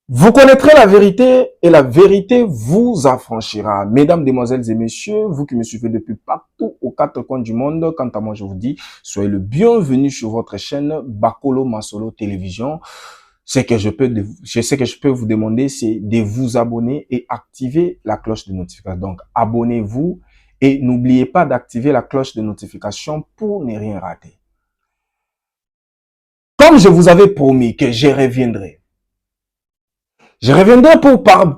Vous connaîtrez la vérité et la vérité vous affranchira. Mesdames, demoiselles et messieurs, vous qui me suivez depuis partout aux quatre coins du monde, quant à moi je vous dis, soyez le bienvenu sur votre chaîne Bakolo Masolo Télévision. Ce que je sais que je peux vous demander, c'est de vous abonner et activer la cloche de notification. Donc, abonnez-vous et n'oubliez pas d'activer la cloche de notification pour ne rien rater. Comme je vous avais promis que je reviendrai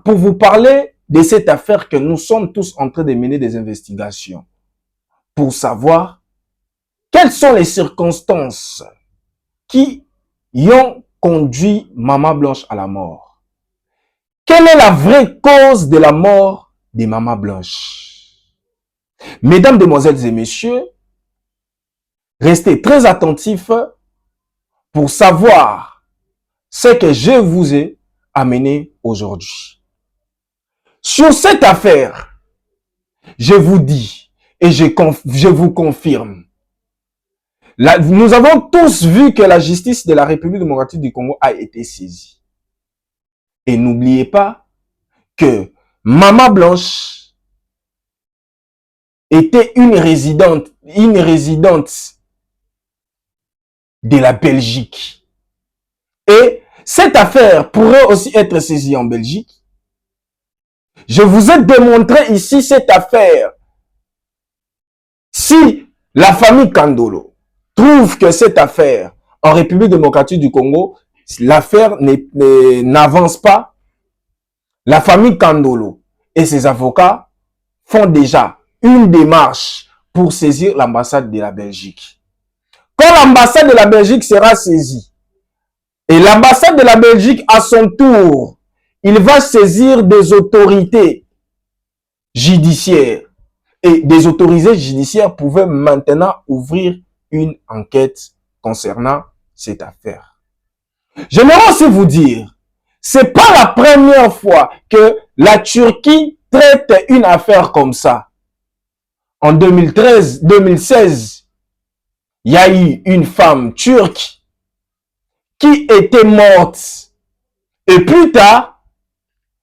pour vous parler de cette affaire que nous sommes tous en train de mener des investigations pour savoir quelles sont les circonstances qui y ont conduit Maman Blanche à la mort. Quelle est la vraie cause de la mort de Maman Blanche? Mesdames, demoiselles et messieurs, restez très attentifs pour savoir ce que je vous ai amené aujourd'hui. Sur cette affaire, je vous dis et je vous confirme, nous avons tous vu que la justice de la République démocratique du Congo a été saisie. Et n'oubliez pas que Maman Blanche était une résidente de la Belgique. Et cette affaire pourrait aussi être saisie en Belgique. Je vous ai démontré ici cette affaire. Si la famille Kandolo trouve que cette affaire en République démocratique du Congo, l'affaire n'avance pas, la famille Kandolo et ses avocats font déjà une démarche pour saisir l'ambassade de la Belgique. Quand l'ambassade de la Belgique sera saisie, et l'ambassade de la Belgique à son tour, il va saisir des autorités judiciaires. Et des autorités judiciaires pouvaient maintenant ouvrir une enquête concernant cette affaire. J'aimerais aussi vous dire, c'est pas la première fois que la Turquie traite une affaire comme ça. En 2016, il y a eu une femme turque qui était morte. Et plus tard,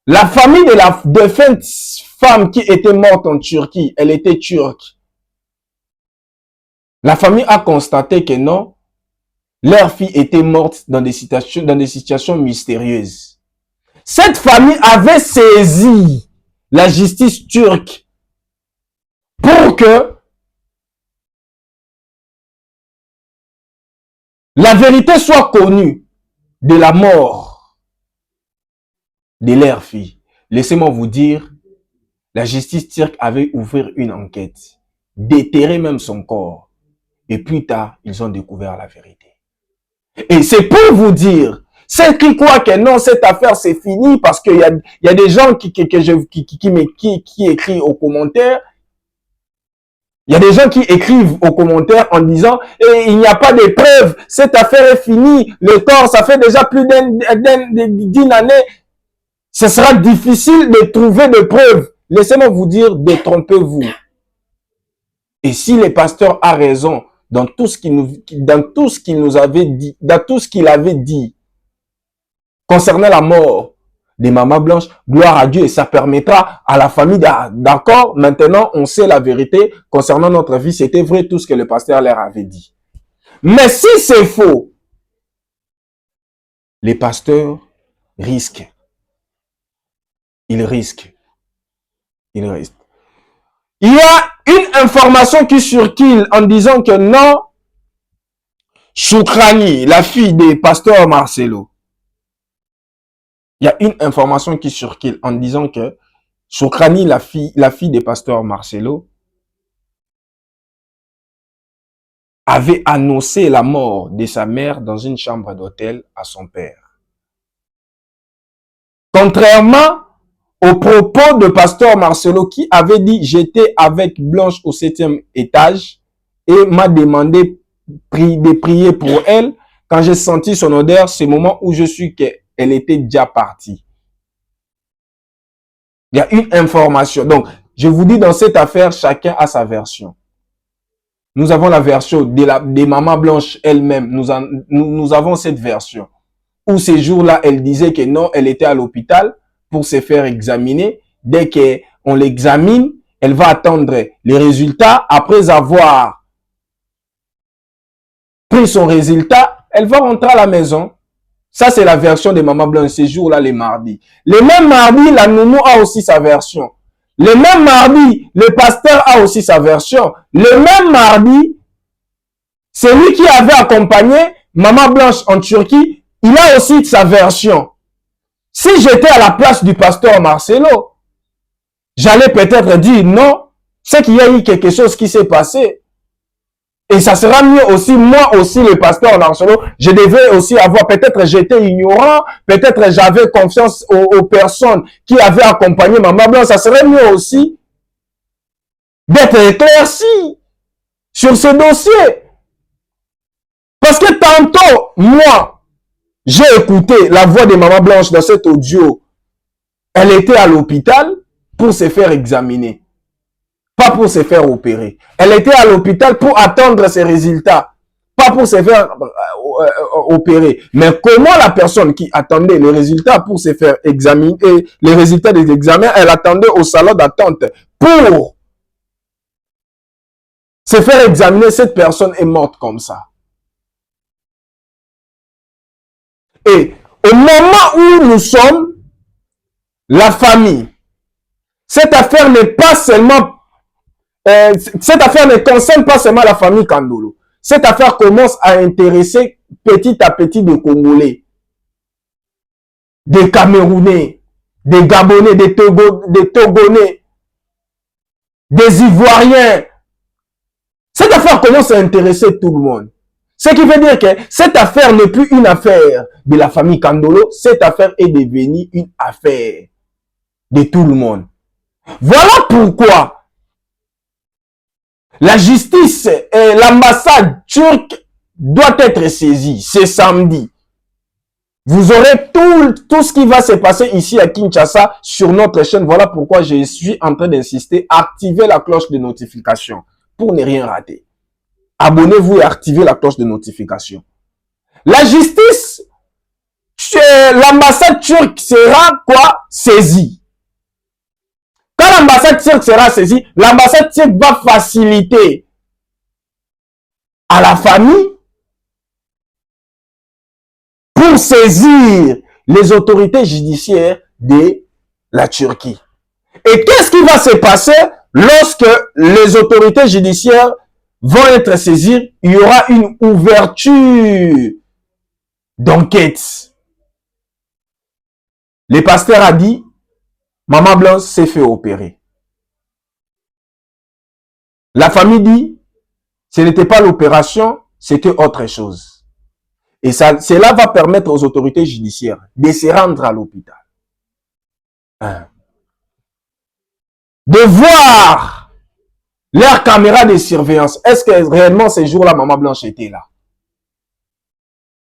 la famille de la défunte femme qui était morte en Turquie, elle était turque. La famille a constaté que non, leur fille était morte dans des situations mystérieuses. Cette famille avait saisi la justice turque pour que la vérité soit connue de la mort de leur fille. Laissez-moi vous dire, la justice turque avait ouvert une enquête, déterré même son corps. Et plus tard, ils ont découvert la vérité. Et c'est pour vous dire, ceux qui croient que non, cette affaire c'est fini parce qu'il y a des gens qui écrivent aux commentaires. Il y a des gens qui écrivent aux commentaires en disant il n'y a pas de preuves, cette affaire est finie, le corps, ça fait déjà plus d'une année. Ce sera difficile de trouver des preuves. Laissez-moi vous dire, détrompez-vous. Et si le pasteur a raison dans tout ce qu'il nous avait dit, dans tout ce qu'il avait dit concernant la mort de Maman Blanche, gloire à Dieu, et ça permettra à la famille d'accord, maintenant on sait la vérité concernant notre vie, c'était vrai tout ce que le pasteur leur avait dit. Mais si c'est faux, les pasteurs risquent. Ils risquent. Il y a une information qui circule en disant que non, Choukrani, la fille des pasteurs Marcelo, il y a une information qui circule en disant que Choukrani, la fille des pasteurs Marcelo, avait annoncé la mort de sa mère dans une chambre d'hôtel à son père. Contrairement aux propos de pasteur Marcelo qui avait dit « J'étais avec Blanche au 7e étage et m'a demandé de prier pour elle. Quand j'ai senti son odeur, c'est le moment où je suis qu'elle était déjà partie. » Il y a une information. Donc, je vous dis, dans cette affaire, chacun a sa version. Nous avons la version de Maman Blanche elle-même. Nous avons cette version. où ces jours-là, elle disait que non, elle était à l'hôpital pour se faire examiner. Dès qu'on l'examine, elle va attendre les résultats. Après avoir pris son résultat, elle va rentrer à la maison. Ça, c'est la version de Maman Blanche, ces jours-là, les mardis. Le même mardi, la nounou a aussi sa version. Le même mardi, le pasteur a aussi sa version. Le même mardi, celui qui avait accompagné Maman Blanche en Turquie, il a aussi sa version. Si j'étais à la place du pasteur Marcelo, j'allais peut-être dire non, c'est qu'il y a eu quelque chose qui s'est passé. Et ça sera mieux aussi, moi aussi, le pasteur Marcelo, je devais aussi avoir, peut-être j'étais ignorant, peut-être j'avais confiance aux personnes qui avaient accompagné Maman Blanche, ça serait mieux aussi d'être éclairci sur ce dossier. Parce que tantôt, moi, j'ai écouté la voix de Maman Blanche dans cet audio. Elle était à l'hôpital pour se faire examiner. Pas pour se faire opérer. Elle était à l'hôpital pour attendre ses résultats. Pas pour se faire opérer. Mais comment la personne qui attendait les résultats pour se faire examiner, les résultats des examens, elle attendait au salon d'attente pour se faire examiner, cette personne est morte comme ça. Et au moment où nous sommes, la famille, cette affaire n'est pas seulement cette affaire ne concerne pas seulement la famille Kandolo. Cette affaire commence à intéresser petit à petit des Congolais, des Camerounais, des Gabonais, des Togonais, des Ivoiriens. Cette affaire commence à intéresser tout le monde. Ce qui veut dire que cette affaire n'est plus une affaire de la famille Kandolo, cette affaire est devenue une affaire de tout le monde. Voilà pourquoi la justice et l'ambassade turque doit être saisie. C'est samedi. Vous aurez tout ce qui va se passer ici à Kinshasa sur notre chaîne. Voilà pourquoi je suis en train d'insister. Activez la cloche de notification pour ne rien rater. Abonnez-vous et activez la cloche de notification. La justice, l'ambassade turque sera quoi? Saisie. Quand l'ambassade turque sera saisie, l'ambassade turque va faciliter à la famille pour saisir les autorités judiciaires de la Turquie. Et qu'est-ce qui va se passer lorsque les autorités judiciaires vont être saisies? Il y aura une ouverture d'enquête. Le pasteur a dit, Maman Blanche s'est fait opérer. La famille dit, ce n'était pas l'opération, c'était autre chose. Et cela va permettre aux autorités judiciaires de se rendre à l'hôpital. De voir leur caméra de surveillance. Est-ce que réellement ces jours-là, Maman Blanche était là?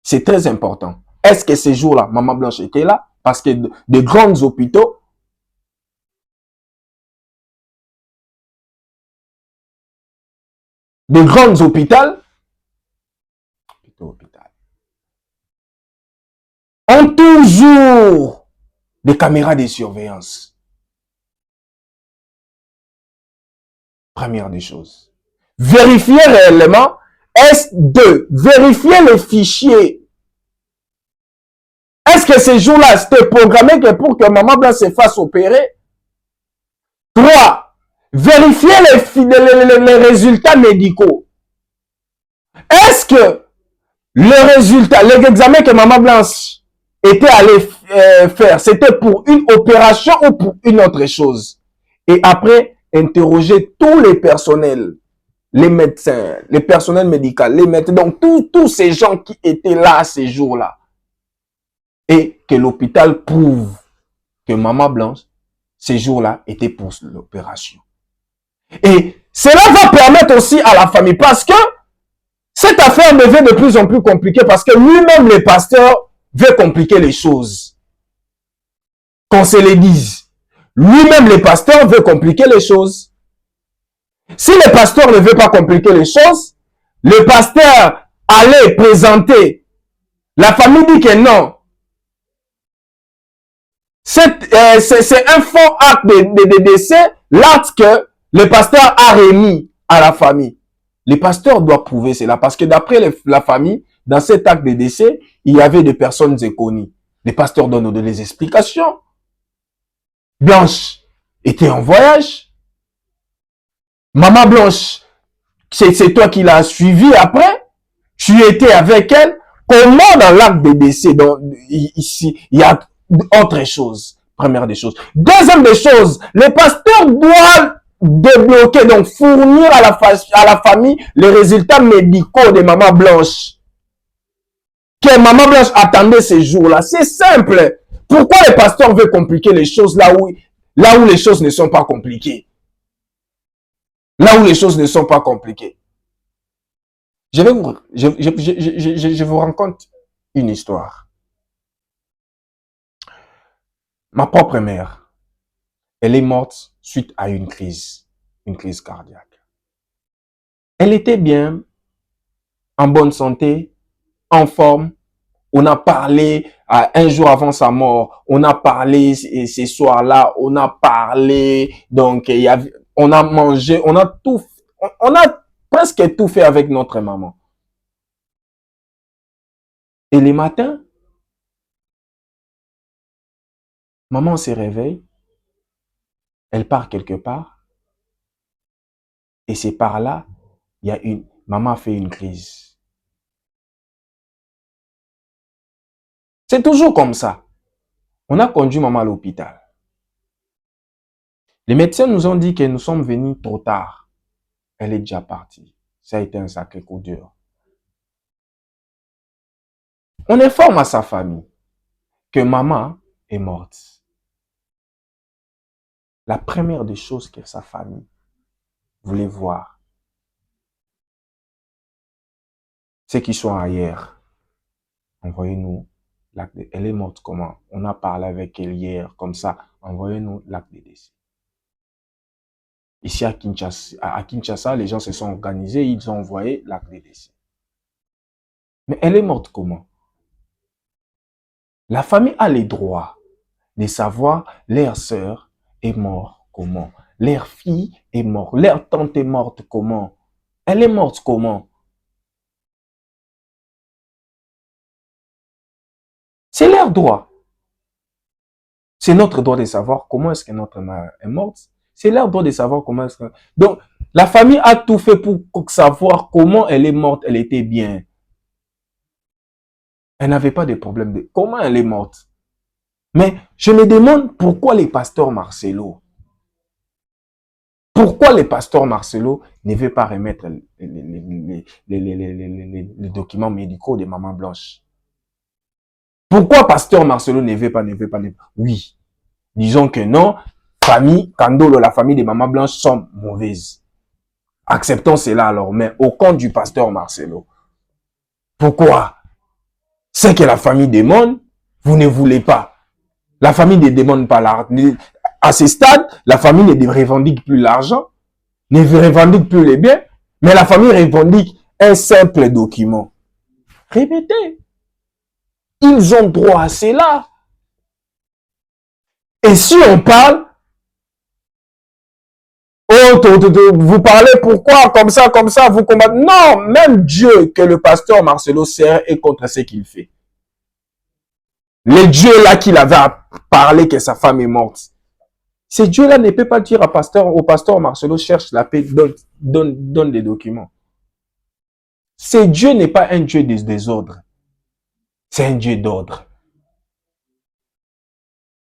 C'est très important. Est-ce que ces jours-là, Maman Blanche était là? Parce que de grands hôpitaux, ont toujours des caméras de surveillance. Première des choses. Vérifier réellement. S2. Vérifier le fichier. Est-ce que ces jours-là, c'était programmé que pour que Maman Blanche se fasse opérer? 3. Vérifier les résultats médicaux. Est-ce que le résultat, l'examen que Maman Blanche était allée faire, c'était pour une opération ou pour une autre chose? Et après, interroger tous les personnels, les médecins, les personnels médicaux, les médecins, donc tous ces gens qui étaient là ces jours-là. Et que l'hôpital prouve que Maman Blanche, ces jours-là, était pour l'opération. Et cela va permettre aussi à la famille, parce que cette affaire devient de plus en plus compliquée, parce que lui-même, le pasteur, veut compliquer les choses. Qu'on se les dise. Lui-même, le pasteur, veut compliquer les choses. Si le pasteur ne veut pas compliquer les choses, le pasteur allait présenter. La famille dit que non. C'est un faux acte de décès, l'acte que le pasteur a remis à la famille. Le pasteur doit prouver cela parce que d'après la famille, dans cet acte de décès, il y avait des personnes inconnues. Le pasteur donne des explications. Blanche était en voyage. Maman Blanche, c'est toi qui l'as suivi après. Tu étais avec elle. Comment dans l'acte de décès, ici, il y a autre chose. Première des choses. Deuxième des choses, le pasteur doit débloquer, donc fournir à la famille les résultats médicaux de Maman Blanche. Que Maman Blanche attendait ces jours-là. C'est simple. Pourquoi le pasteur veut compliquer les choses là où les choses ne sont pas compliquées? Là où les choses ne sont pas compliquées. Je vous raconte une histoire. Ma propre mère, elle est morte suite à une crise cardiaque. Elle était bien, en bonne santé, en forme. On a parlé un jour avant sa mort. On a parlé ces soirs-là. On a parlé. Donc, on a mangé. On a presque tout fait avec notre maman. Et les matins, maman se réveille. Elle part quelque part. Et c'est par là, maman fait une crise. C'est toujours comme ça. On a conduit maman à l'hôpital. Les médecins nous ont dit que nous sommes venus trop tard. Elle est déjà partie. Ça a été un sacré coup dur. On informe à sa famille que maman est morte. La première des choses que sa famille voulait voir, c'est qu'ils soient ailleurs. Envoyez-nous l'acte. Elle est morte comment? On a parlé avec elle hier, comme ça. Envoyez-nous l'acte de décès. Ici à Kinshasa, les gens se sont organisés, ils ont envoyé l'acte de décès. Mais elle est morte comment? La famille a les droits de savoir leur sœur est morte comment? Leur fille est morte. Leur tante est morte comment? Elle est morte comment? C'est leur droit. C'est notre droit de savoir comment est-ce que notre mère est morte. C'est leur droit de savoir comment est-ce que... Donc, la famille a tout fait pour savoir comment elle est morte. Elle était bien. Elle n'avait pas de problème de... Comment elle est morte? Mais je me demande pourquoi les pasteurs Marcelo, ne veut pas remettre les documents médicaux de Maman Blanche? Pourquoi pasteur Marcelo ne veut pas? Oui, disons que non, famille Kandolo, la famille de Maman Blanche sont mauvaises. Acceptons cela alors, mais au compte du pasteur Marcelo. Pourquoi? C'est que la famille demande, vous ne voulez pas. La famille ne demande pas l'argent. À ce stade, la famille ne revendique plus l'argent, ne revendique plus les biens, mais la famille revendique un simple document. Répétez. Ils ont droit à cela. Et si on parle, oh, vous parlez pourquoi, comme ça, vous combattez. Non, même Dieu que le pasteur Marcelo sert est contre ce qu'il fait. Le Dieu là qu'il avait parlé que sa femme est morte. Ce Dieu-là ne peut pas dire au pasteur Marcelo, cherche la paix, donne des documents. Ce Dieu n'est pas un Dieu des désordres. C'est un Dieu d'ordre.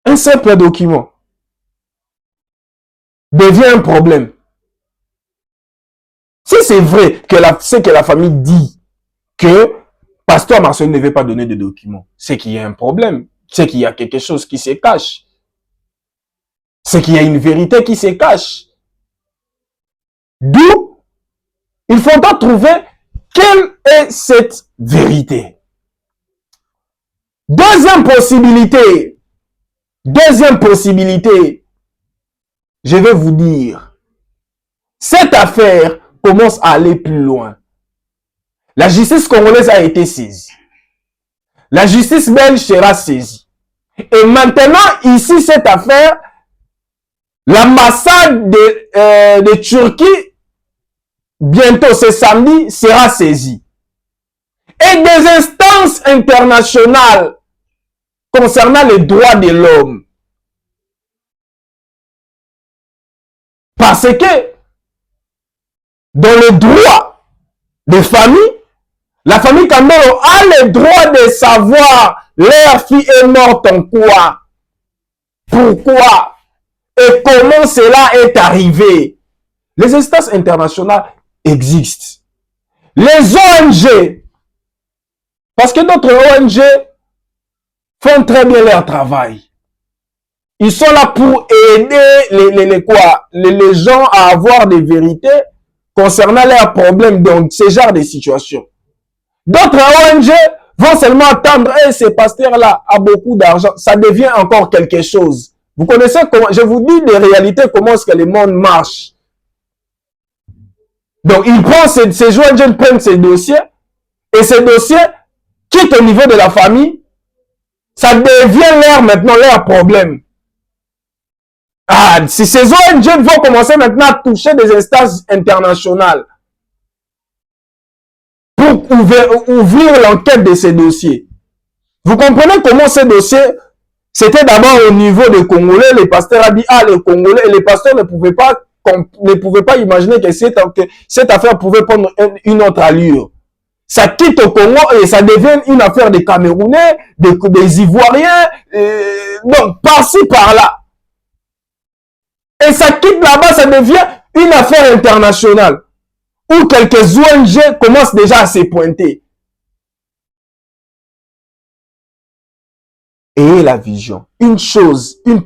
Un simple document devient un problème. Si c'est vrai que c'est que la famille dit que pasteur Marcelo ne veut pas donner de documents, c'est qu'il y a un problème. C'est qu'il y a quelque chose qui se cache. C'est qu'il y a une vérité qui se cache. D'où il faudra trouver quelle est cette vérité. Deuxième possibilité, je vais vous dire, cette affaire commence à aller plus loin. La justice congolaise a été saisie. La justice belge sera saisie. Et maintenant, ici, cette affaire, l'ambassade de Turquie, bientôt, ce samedi, sera saisie. Et des instances internationales concernant les droits de l'homme. Parce que, dans le droit des familles, la famille Kambelo a le droit de savoir leur fille est morte en quoi, pourquoi et comment cela est arrivé. Les instances internationales existent. Les ONG, parce que d'autres ONG font très bien leur travail. Ils sont là pour aider les gens à avoir des vérités concernant leurs problèmes dans ce genre de situations. D'autres ONG vont seulement attendre, et ce pasteur-là a beaucoup d'argent, ça devient encore quelque chose. Vous connaissez comment, je vous dis des réalités, comment est-ce que le monde marche. Donc, ils prennent ces ONG prennent ces dossiers, et ces dossiers quittent au niveau de la famille, ça devient maintenant leur problème. Ah, si ces ONG vont commencer maintenant à toucher des instances internationales, pour ouvrir l'enquête de ces dossiers. Vous comprenez comment ces dossiers, c'était d'abord au niveau des Congolais, les pasteurs ont dit, ah, les Congolais, et les pasteurs ne pouvaient pas imaginer que cette affaire pouvait prendre une autre allure. Ça quitte au Congo et ça devient une affaire des Camerounais, des Ivoiriens, donc par-ci, par-là. Et ça quitte là-bas, ça devient une affaire internationale. Où quelques ONG commencent déjà à se pointer. Ayez la vision. Une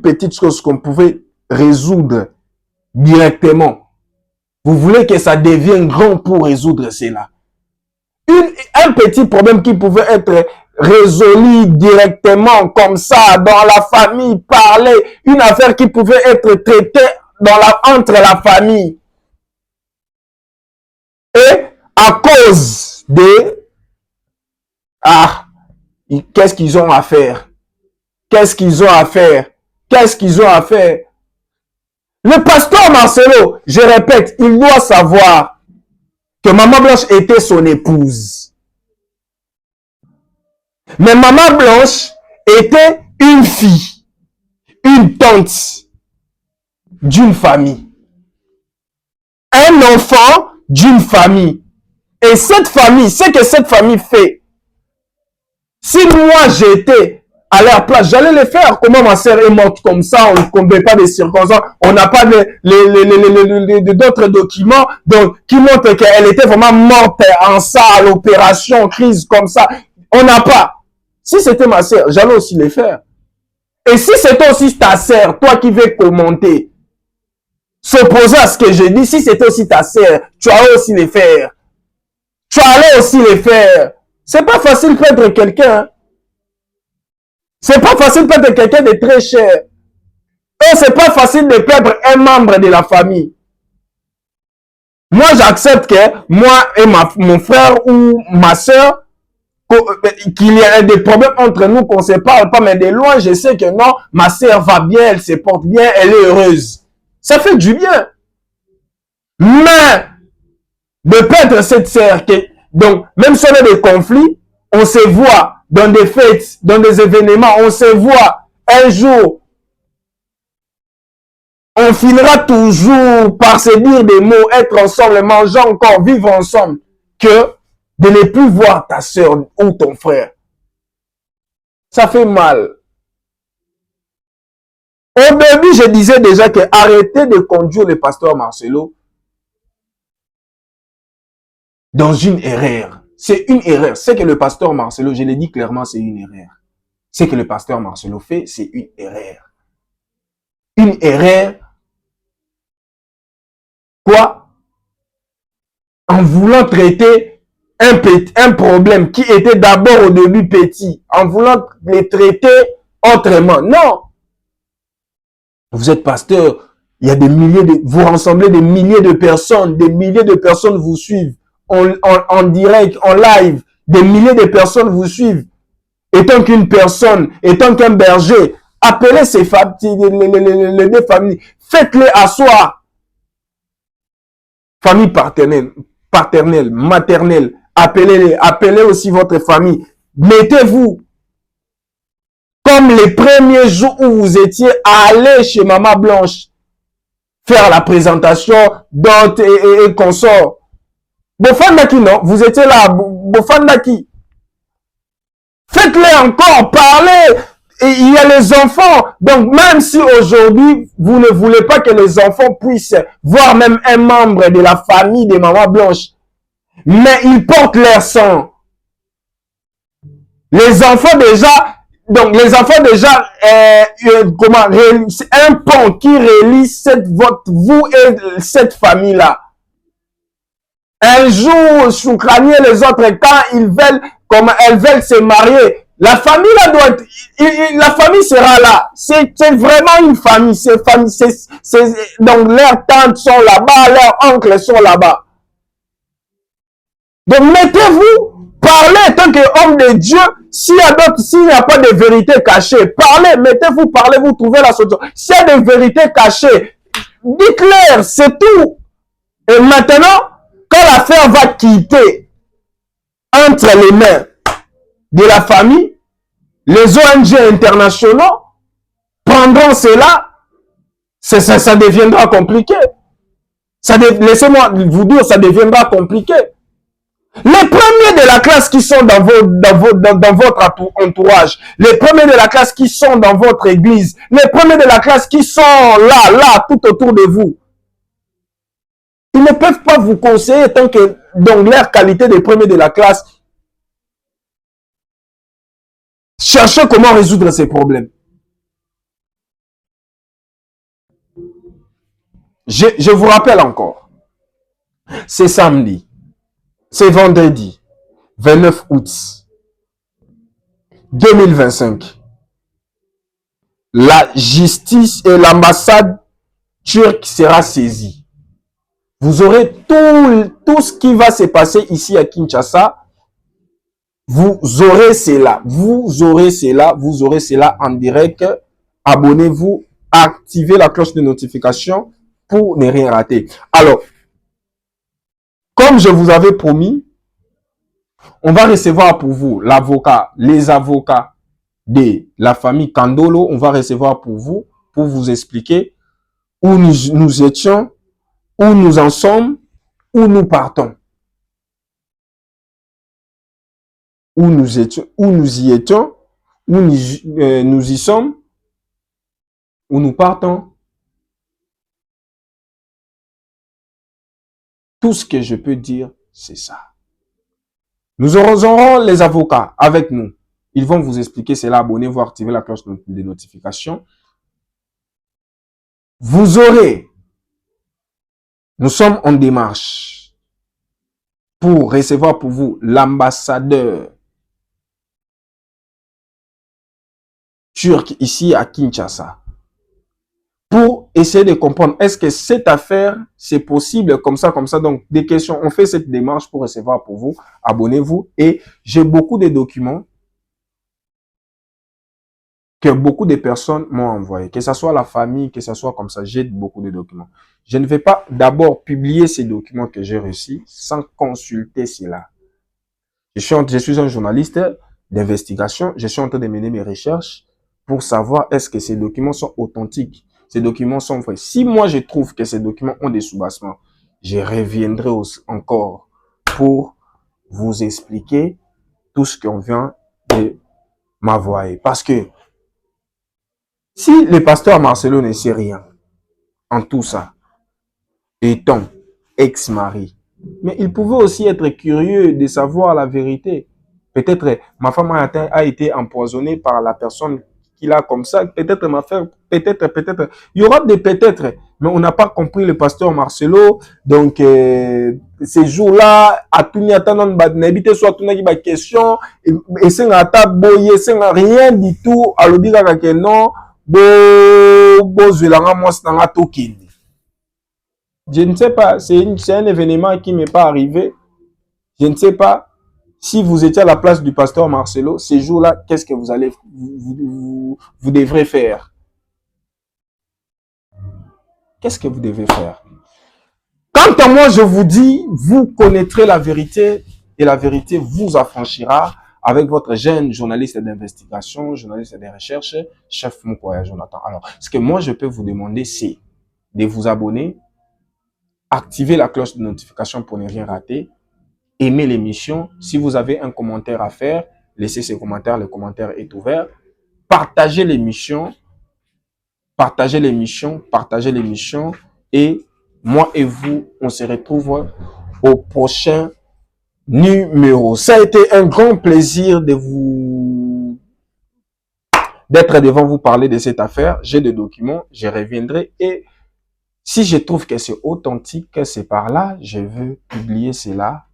petite chose qu'on pouvait résoudre directement. Vous voulez que ça devienne grand pour résoudre cela. Un petit problème qui pouvait être résolu directement comme ça, dans la famille, parler. Une affaire qui pouvait être traitée entre la famille. Et à cause de... Ah, qu'est-ce qu'ils ont à faire? Qu'est-ce qu'ils ont à faire? Qu'est-ce qu'ils ont à faire? Le pasteur Marcelo, je répète, il doit savoir que Maman Blanche était son épouse. Mais Maman Blanche était une fille, une tante d'une famille. Un enfant d'une famille. Et cette famille, ce que cette famille fait, si moi j'étais à leur place, j'allais le faire. Comment ma sœur est morte comme ça, on ne connaît pas des circonstances, on n'a pas d'autres documents donc, qui montrent qu'elle était vraiment morte en ça, à l'opération, crise comme ça. On n'a pas. Si c'était ma sœur, j'allais aussi le faire. Et si c'était aussi ta sœur, toi qui veux commenter, s'opposer à ce que je dis, si c'était aussi ta sœur, tu allais aussi les faire. Tu allais aussi les faire. C'est pas facile de perdre quelqu'un. C'est pas facile de perdre quelqu'un de très cher. Et c'est pas facile de perdre un membre de la famille. Moi, j'accepte que moi et mon frère ou ma sœur, qu'il y a des problèmes entre nous, qu'on se parle pas, mais de loin, je sais que non, ma sœur va bien, elle se porte bien, elle est heureuse. Ça fait du bien. Mais, de perdre cette sœur, donc, même si on a des conflits, on se voit dans des fêtes, dans des événements, on se voit un jour. On finira toujours par se dire des mots, être ensemble, manger encore, vivre ensemble, que de ne plus voir ta sœur ou ton frère. Ça fait mal. Au début, je disais déjà que arrêtez de conduire le pasteur Marcelo dans une erreur. C'est une erreur. Ce que le pasteur Marcelo, je l'ai dit clairement, c'est une erreur. Ce que le pasteur Marcelo fait, c'est une erreur. Une erreur. Quoi? En voulant traiter un problème qui était d'abord au début petit, en voulant le traiter autrement. Non. Vous êtes pasteur, il y a des milliers de... Vous rassemblez des milliers de personnes vous suivent en direct, en live. Des milliers de personnes vous suivent. étant qu'une personne, étant qu'un berger, appelez ces familles, les deux familles, faites-les asseoir. Famille paternelle, maternelle, appelez-les, appelez aussi votre famille. Mettez-vous comme les premiers jours où vous étiez allés chez Maman Blanche faire la présentation d'hôtes et consorts. Bofandaki, non? Vous étiez là, Bofandaki. Faites-les encore parler. Et il y a les enfants. Donc, même si aujourd'hui, vous ne voulez pas que les enfants puissent voir même un membre de la famille des Mamans Blanches, mais ils portent leur sang. Les enfants déjà, donc les enfants déjà, c'est un pont qui relie vous et cette famille-là. Un jour, Choukrani et les autres, quand elles veulent se marier, la famille là doit être, la famille sera là. C'est vraiment une famille. Donc leurs tantes sont là-bas, leurs oncles sont là-bas. Donc mettez-vous, parlez tant qu'homme de Dieu. S'il n'y a pas de vérité cachée, parlez, mettez-vous, parlez, vous trouvez la solution. S'il y a des vérités cachées, dites-leur, c'est tout. Et maintenant, quand l'affaire va quitter entre les mains de la famille, les ONG internationaux prendront cela, ça deviendra compliqué. Laissez-moi vous dire, ça deviendra compliqué. Les premiers de la classe qui sont dans votre entourage, les premiers de la classe qui sont dans votre église, les premiers de la classe qui sont là, tout autour de vous, ils ne peuvent pas vous conseiller tant que dans leur qualité de premiers de la classe, cherchez comment résoudre ces problèmes. Je vous rappelle encore, c'est samedi, c'est vendredi, 29 août 2025. La justice et l'ambassade turque sera saisie. Vous aurez tout ce qui va se passer ici à Kinshasa. Vous aurez cela. Vous aurez cela en direct. Abonnez-vous, activez la cloche de notification pour ne rien rater. Alors, comme je vous avais promis, on va recevoir pour vous l'avocat, les avocats de la famille Kandolo. On va recevoir pour vous expliquer où nous étions, où nous en sommes, où nous partons. Où nous étions, où nous y étions, où nous y sommes, où nous partons. Tout ce que je peux dire, c'est ça. Nous aurons les avocats avec nous. Ils vont vous expliquer cela. Abonnez-vous, activez la cloche de notification. Vous aurez, nous sommes en démarche pour recevoir pour vous l'ambassadeur turc ici à Kinshasa. Pour essayer de comprendre, est-ce que cette affaire, c'est possible comme ça. Donc, des questions. On fait cette démarche pour recevoir pour vous. Abonnez-vous. Et j'ai beaucoup de documents que beaucoup de personnes m'ont envoyé. Que ce soit la famille, que ce soit comme ça, j'ai beaucoup de documents. Je ne vais pas d'abord publier ces documents que j'ai reçus sans consulter cela. Je suis un journaliste d'investigation. Je suis en train de mener mes recherches pour savoir est-ce que ces documents sont authentiques. Ces documents sont vrais. Si moi, je trouve que ces documents ont des soubassements, je reviendrai encore pour vous expliquer tout ce qu'on vient de m'envoyer. Parce que si le pasteur Marcelo ne sait rien en tout ça, étant ex-mari, mais il pouvait aussi être curieux de savoir la vérité. Peut-être ma femme a été empoisonnée par la personne qu'il a comme ça. Peut-être ma femme, peut-être. Il y aura des peut-être, mais on n'a pas compris le pasteur Marcelo. Donc, ces jours-là, à tout n'y attendant, n'habitez soit tout n'y a question, et c'est un taboye, c'est rien du tout. À le dire que non, je ne sais pas, c'est un événement qui m'est pas arrivé. Je ne sais pas. Si vous étiez à la place du pasteur Marcelo, ces jours-là, qu'est-ce que vous devrez faire? Qu'est-ce que vous devez faire? Quant à moi, je vous dis, vous connaîtrez la vérité et la vérité vous affranchira avec votre jeune journaliste d'investigation, journaliste de recherche, chef Moukoya Jonathan. Alors, ce que moi, je peux vous demander, c'est de vous abonner, activer la cloche de notification pour ne rien rater, aimer l'émission. Si vous avez un commentaire à faire, laissez ce commentaire, le commentaire est ouvert. Partagez l'émission, partagez l'émission, partagez l'émission et moi et vous, on se retrouve au prochain numéro. Ça a été un grand plaisir d'être devant vous parler de cette affaire. J'ai des documents, je reviendrai et si je trouve que c'est authentique, que c'est par là, je veux publier cela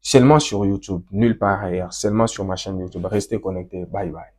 seulement sur YouTube, nulle part ailleurs, seulement sur ma chaîne YouTube. Restez connectés. Bye bye.